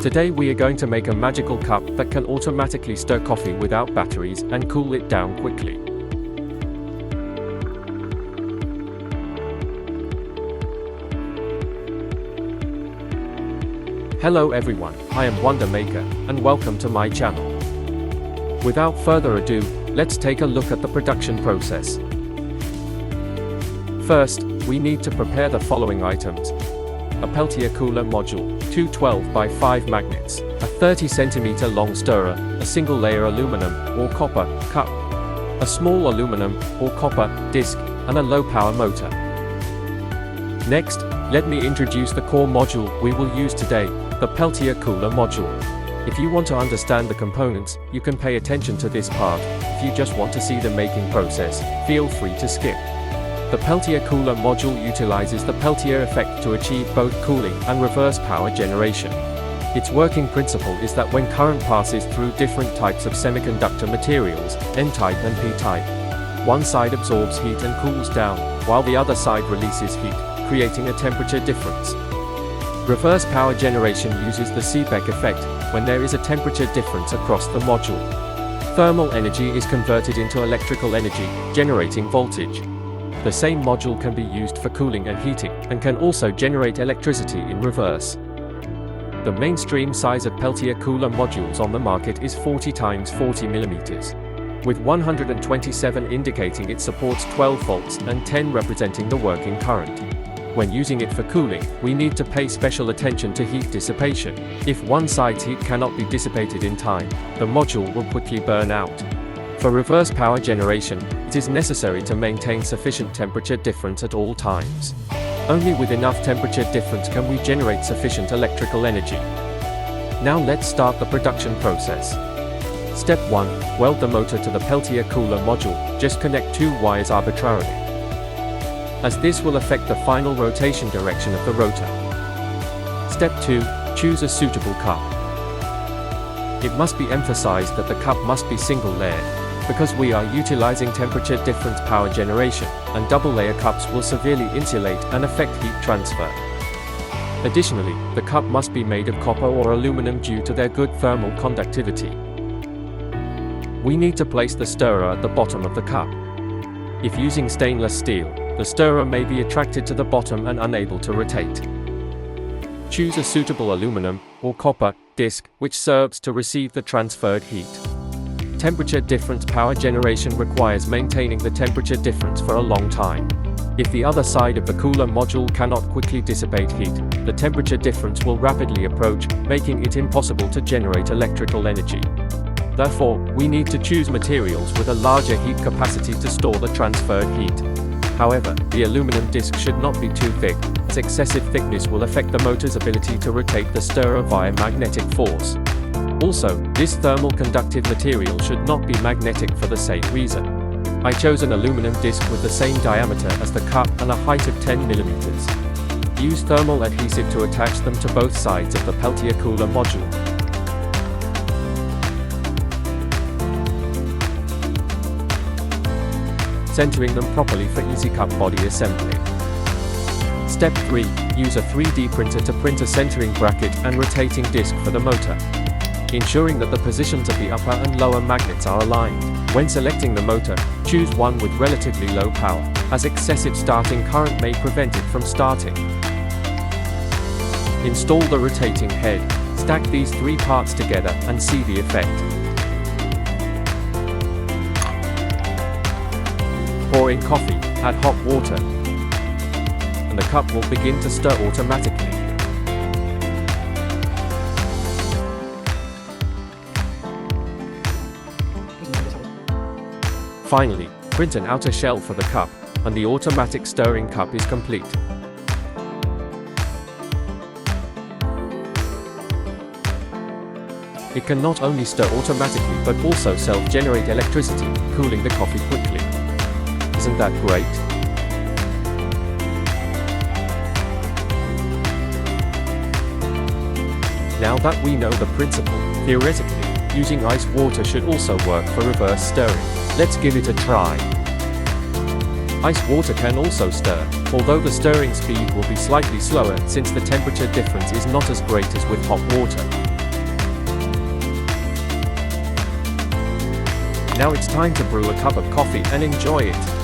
Today we are going to make a magical cup that can automatically stir coffee without batteries and cool it down quickly. Hello everyone, I am Wonder Maker, and welcome to my channel. Without further ado, let's take a look at the production process. First, we need to prepare the following items: a Peltier cooler module, 2 12x5 magnets, a 30 cm long stirrer, a single layer aluminum or copper cup, a small aluminum or copper disc, and a low power motor. Next, let me introduce the core module we will use today, the Peltier cooler module. If you want to understand the components, you can pay attention to this part. If you just want to see the making process, feel free to skip. The Peltier cooler module utilizes the Peltier effect to achieve both cooling and reverse power generation. Its working principle is that when current passes through different types of semiconductor materials, N-type and P-type, one side absorbs heat and cools down, while the other side releases heat, creating a temperature difference. Reverse power generation uses the Seebeck effect, when there is a temperature difference across the module. Thermal energy is converted into electrical energy, generating voltage. The same module can be used for cooling and heating, and can also generate electricity in reverse. The mainstream size of Peltier cooler modules on the market is 40 x 40 mm, with 127 indicating it supports 12 volts and 10 representing the working current. When using it for cooling, we need to pay special attention to heat dissipation. If one side's heat cannot be dissipated in time, the module will quickly burn out. For reverse power generation, it is necessary to maintain sufficient temperature difference at all times. Only with enough temperature difference can we generate sufficient electrical energy. Now let's start the production process. Step 1. Weld the motor to the Peltier cooler module. Just connect 2 wires arbitrarily, as this will affect the final rotation direction of the rotor. Step 2. Choose a suitable cup. It must be emphasized that the cup must be single-layered, because we are utilizing temperature difference power generation, and double-layer cups will severely insulate and affect heat transfer. Additionally, the cup must be made of copper or aluminum due to their good thermal conductivity. We need to place the stirrer at the bottom of the cup. If using stainless steel, the stirrer may be attracted to the bottom and unable to rotate. Choose a suitable aluminum or copper disc which serves to receive the transferred heat. Temperature difference power generation requires maintaining the temperature difference for a long time. If the other side of the cooler module cannot quickly dissipate heat, the temperature difference will rapidly approach, making it impossible to generate electrical energy. Therefore, we need to choose materials with a larger heat capacity to store the transferred heat. However, the aluminum disc should not be too thick, as excessive thickness will affect the motor's ability to rotate the stirrer via magnetic force. Also, this thermal conductive material should not be magnetic for the same reason. I chose an aluminum disc with the same diameter as the cup and a height of 10 mm. Use thermal adhesive to attach them to both sides of the Peltier cooler module. Centering them properly for easy cup body assembly. Step 3. Use a 3D printer to print a centering bracket and rotating disc for the motor, ensuring that the positions of the upper and lower magnets are aligned. When selecting the motor, choose one with relatively low power, as excessive starting current may prevent it from starting. Install the rotating head. Stack these 3 parts together and see the effect. Pour in coffee, add hot water, and the cup will begin to stir automatically. Finally, print an outer shell for the cup, and the automatic stirring cup is complete. It can not only stir automatically but also self-generate electricity, cooling the coffee quickly. Isn't that great? Now that we know the principle, theoretically, using ice water should also work for reverse stirring. Let's give it a try. Ice water can also stir, although the stirring speed will be slightly slower since the temperature difference is not as great as with hot water. Now it's time to brew a cup of coffee and enjoy it.